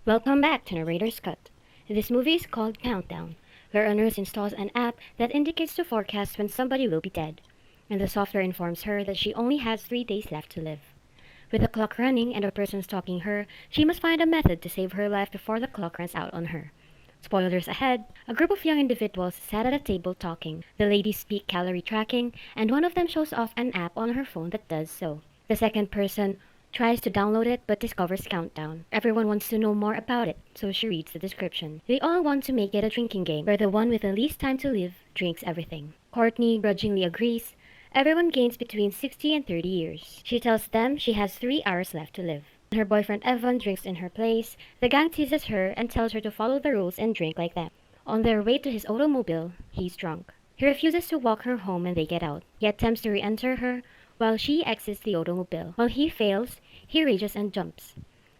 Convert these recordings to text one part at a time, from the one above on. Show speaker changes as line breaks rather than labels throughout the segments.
Welcome back to Narrator's Cut. This movie is called Countdown, where a nurse installs an app that indicates the forecast when somebody will be dead, and the software informs her that she only has 3 days left to live. With the clock running and a person stalking her, she must find a method to save her life before the clock runs out on her. Spoilers ahead, a group of young individuals sat at a table talking. The ladies speak calorie tracking, and one of them shows off an app on her phone that does so. The second person tries to download it but discovers Countdown. Everyone wants to know more about it, so she reads the description. They all want to make it a drinking game, where the one with the least time to live drinks everything. Courtney grudgingly agrees. Everyone gains between 60 and 30 years. She tells them she has 3 hours left to live. When her boyfriend Evan drinks in her place, the gang teases her and tells her to follow the rules and drink like them. On their way to his automobile, he's drunk. He refuses to walk her home when they get out. He attempts to re-enter her while she exits the automobile. While he fails, he rages and jumps.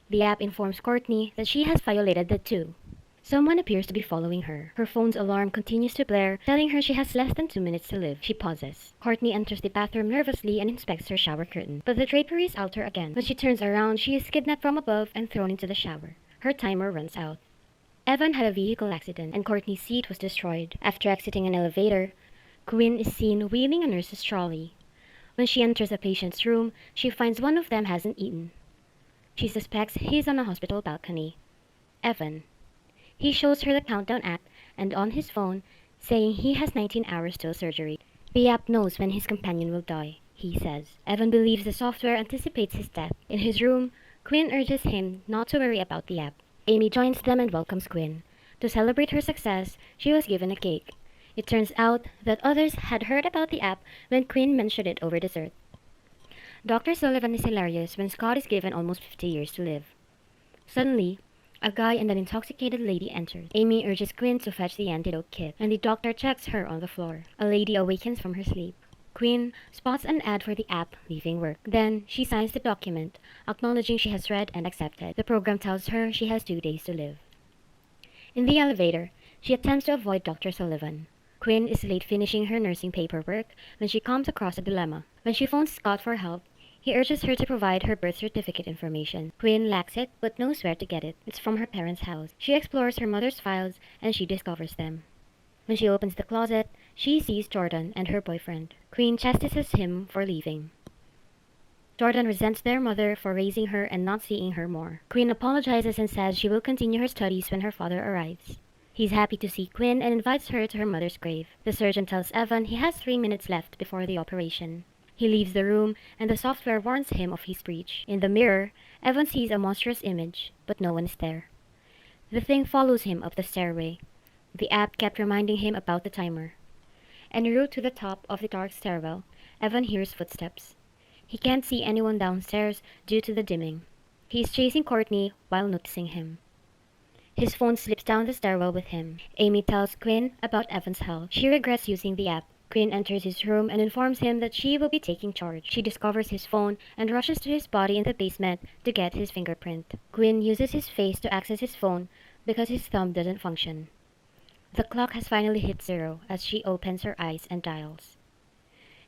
The app informs Courtney that she has violated the two. Someone appears to be following her. Her phone's alarm continues to blare, telling her she has less than 2 minutes to live. She pauses. Courtney enters the bathroom nervously and inspects her shower curtain, but the draperies alter again. When she turns around, she is kidnapped from above and thrown into the shower. Her timer runs out. Evan had a vehicle accident, and Courtney's seat was destroyed. After exiting an elevator, Quinn is seen wheeling a nurse's trolley. When she enters a patient's room, she finds one of them hasn't eaten. She suspects he's on a hospital balcony. Evan. He shows her the Countdown app and on his phone, saying he has 19 hours till surgery. The app knows when his companion will die, he says. Evan believes the software anticipates his death. In his room, Quinn urges him not to worry about the app. Amy joins them and welcomes Quinn. To celebrate her success, she was given a cake. It turns out that others had heard about the app when Quinn mentioned it over dessert. Dr. Sullivan is hilarious when Scott is given almost 50 years to live. Suddenly, a guy and an intoxicated lady enters. Amy urges Quinn to fetch the antidote kit, and the doctor checks her on the floor. A lady awakens from her sleep. Quinn spots an ad for the app leaving work. Then, she signs the document, acknowledging she has read and accepted. The program tells her she has 2 days to live. In the elevator, she attempts to avoid Dr. Sullivan. Quinn is late finishing her nursing paperwork when she comes across a dilemma. When she phones Scott for help, he urges her to provide her birth certificate information. Quinn lacks it, but knows where to get it. It's from her parents' house. She explores her mother's files, and she discovers them. When she opens the closet, she sees Jordan and her boyfriend. Quinn chastises him for leaving. Jordan resents their mother for raising her and not seeing her more. Quinn apologizes and says she will continue her studies when her father arrives. He's happy to see Quinn and invites her to her mother's grave. The surgeon tells Evan he has 3 minutes left before the operation. He leaves the room, and the software warns him of his breach. In the mirror, Evan sees a monstrous image, but no one is there. The thing follows him up the stairway. The app kept reminding him about the timer. En route to the top of the dark stairwell, Evan hears footsteps. He can't see anyone downstairs due to the dimming. He is chasing Courtney while noticing him. His phone slips down the stairwell with him. Amy tells Quinn about Evan's health. She regrets using the app. Quinn enters his room and informs him that she will be taking charge. She discovers his phone and rushes to his body in the basement to get his fingerprint. Quinn uses his face to access his phone because his thumb doesn't function. The clock has finally hit 0 as she opens her eyes and dials.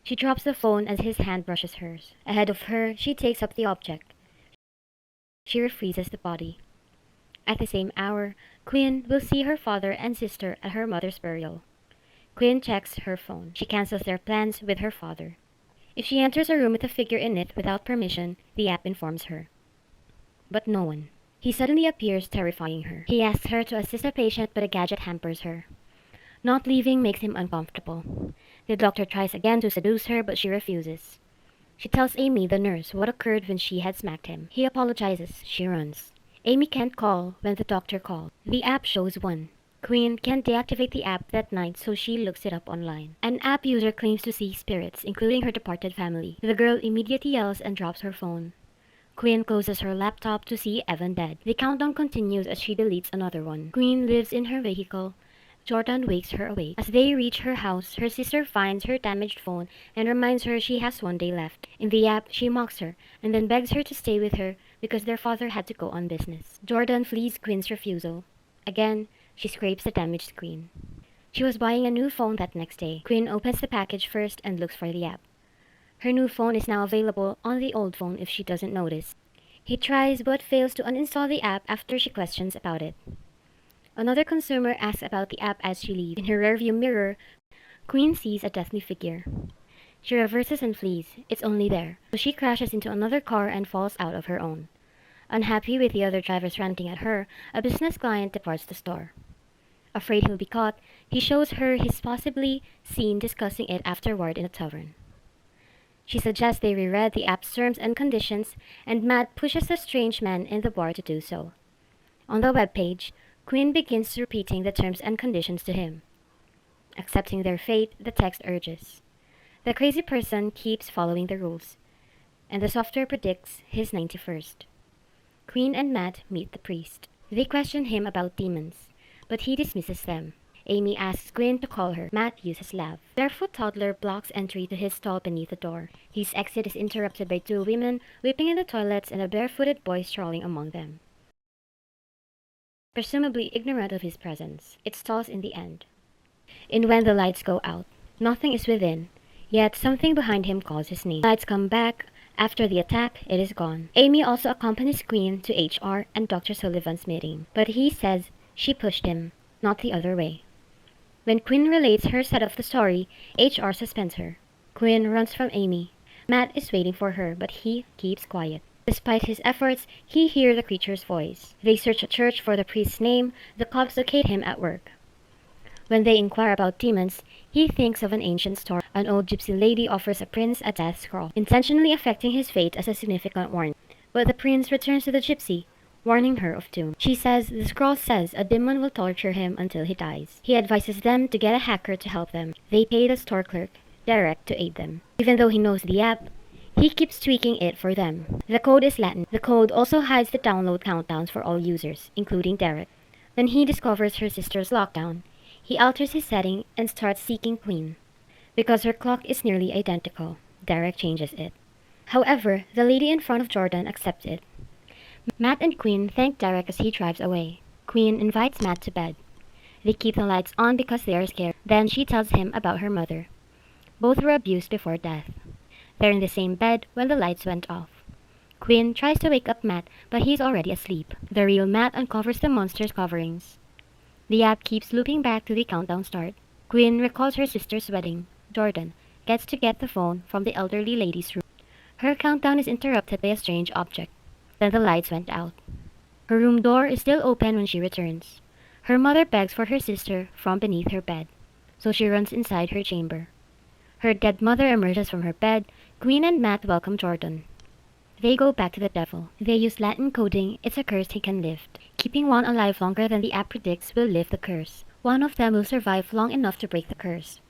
She drops the phone as his hand brushes hers. Ahead of her, she takes up the object. She refreezes the body. At the same hour, Quinn will see her father and sister at her mother's burial. Quinn checks her phone. She cancels their plans with her father. If she enters a room with a figure in it without permission, the app informs her. But no one. He suddenly appears, terrifying her. He asks her to assist a patient, but a gadget hampers her. Not leaving makes him uncomfortable. The doctor tries again to seduce her, but she refuses. She tells Amy, the nurse, what occurred when she had smacked him. He apologizes. She runs. Amy can't call when the doctor calls. The app shows 1. Quinn can't deactivate the app that night, so she looks it up online. An app user claims to see spirits, including her departed family. The girl immediately yells and drops her phone. Quinn closes her laptop to see Evan dead. The countdown continues as she deletes another one. Quinn lives in her vehicle. Jordan wakes her awake. As they reach her house, her sister finds her damaged phone and reminds her she has 1 day left. In the app, she mocks her and then begs her to stay with her because their father had to go on business. Jordan flees Quinn's refusal. Again, she scrapes the damaged screen. She was buying a new phone that next day. Quinn opens the package first and looks for the app. Her new phone is now available on the old phone if she doesn't notice. He tries but fails to uninstall the app after she questions about it. Another consumer asks about the app as she leaves. In her rearview mirror, Queen sees a deathly figure. She reverses and flees. It's only there. So she crashes into another car and falls out of her own. Unhappy with the other drivers ranting at her, a business client departs the store. Afraid he'll be caught, he shows her he's possibly seen discussing it afterward in a tavern. She suggests they reread the app's terms and conditions, and Matt pushes the strange man in the bar to do so. On the webpage, Quinn begins repeating the terms and conditions to him. Accepting their fate, the text urges. The crazy person keeps following the rules, and the software predicts his 91st. Quinn and Matt meet the priest. They question him about demons, but he dismisses them. Amy asks Quinn to call her. Matt uses lav. Barefoot toddler blocks entry to his stall beneath the door. His exit is interrupted by two women weeping in the toilets and a barefooted boy strolling among them. Presumably ignorant of his presence, it stalls in the end. And when the lights go out, nothing is within, yet something behind him calls his name. Lights come back. After the attack, it is gone. Amy also accompanies Quinn to HR and Dr. Sullivan's meeting, but he says she pushed him, not the other way. When Quinn relates her side of the story, HR suspends her. Quinn runs from Amy. Matt is waiting for her, but he keeps quiet. Despite his efforts, he hears the creature's voice. They search a church for the priest's name. The cops locate him at work. When they inquire about demons, he thinks of an ancient story. An old gypsy lady offers a prince a death scroll, intentionally affecting his fate as a significant warning. But the prince returns to the gypsy, warning her of doom. She says the scroll says a demon will torture him until he dies. He advises them to get a hacker to help them. They pay the store clerk, Derek, to aid them. Even though he knows the app, he keeps tweaking it for them. The code is Latin. The code also hides the download countdowns for all users, including Derek. When he discovers her sister's lockdown, he alters his setting and starts seeking Queen. Because her clock is nearly identical, Derek changes it. However, the lady in front of Jordan accepts it. Matt and Quinn thank Derek as he drives away. Quinn invites Matt to bed. They keep the lights on because they are scared. Then she tells him about her mother. Both were abused before death. They're in the same bed when the lights went off. Quinn tries to wake up Matt, but he's already asleep. The real Matt uncovers the monster's coverings. The app keeps looping back to the countdown start. Quinn recalls her sister's wedding. Jordan gets to get the phone from the elderly lady's room. Her countdown is interrupted by a strange object. Then the lights went out. Her room door is still open when she returns. Her mother begs for her sister from beneath her bed, so she runs inside her chamber. Her dead mother emerges from her bed. Quinn and Matt welcome Jordan. They go back to the devil. They use Latin coding. It's a curse he can lift. Keeping one alive longer than the app predicts will lift the curse. One of them will survive long enough to break the curse.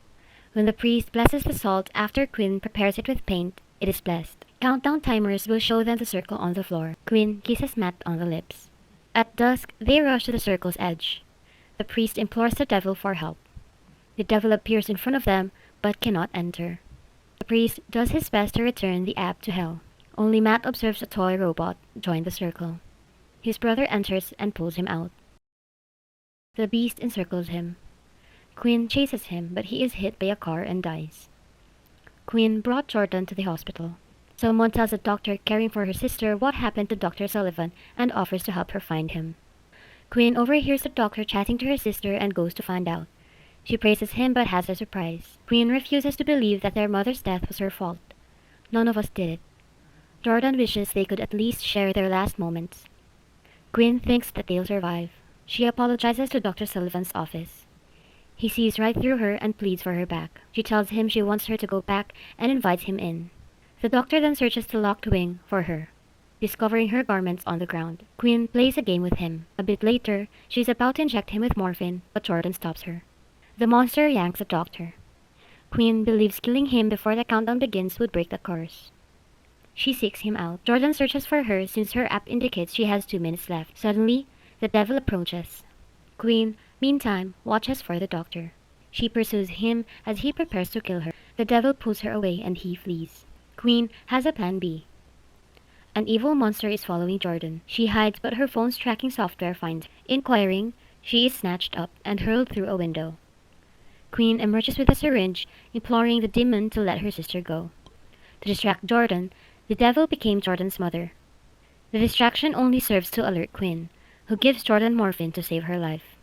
When the priest blesses the salt after Quinn prepares it with paint, it is blessed. Countdown timers will show them the circle on the floor. Quinn kisses Matt on the lips. At dusk, they rush to the circle's edge. The priest implores the devil for help. The devil appears in front of them, but cannot enter. The priest does his best to return the app to hell. Only Matt observes a toy robot join the circle. His brother enters and pulls him out. The beast encircles him. Quinn chases him, but he is hit by a car and dies. Quinn brought Jordan to the hospital. Someone tells a doctor caring for her sister what happened to Dr. Sullivan and offers to help her find him. Quinn overhears the doctor chatting to her sister and goes to find out. She praises him but has a surprise. Quinn refuses to believe that their mother's death was her fault. None of us did it. Jordan wishes they could at least share their last moments. Quinn thinks that they'll survive. She apologizes to Dr. Sullivan's office. He sees right through her and pleads for her back. She tells him she wants her to go back and invites him in. The doctor then searches the locked wing for her, discovering her garments on the ground. Quinn plays a game with him. A bit later, she's about to inject him with morphine, but Jordan stops her. The monster yanks the doctor. Quinn believes killing him before the countdown begins would break the curse. She seeks him out. Jordan searches for her since her app indicates she has 2 minutes left. Suddenly, the devil approaches. Quinn, meantime, watches for the doctor. She pursues him as he prepares to kill her. The devil pulls her away and he flees. Quinn has a plan B. An evil monster is following Jordan. She hides, but her phone's tracking software finds her. Inquiring, she is snatched up and hurled through a window. Quinn emerges with a syringe, imploring the demon to let her sister go. To distract Jordan, the devil became Jordan's mother. The distraction only serves to alert Quinn, who gives Jordan morphine to save her life.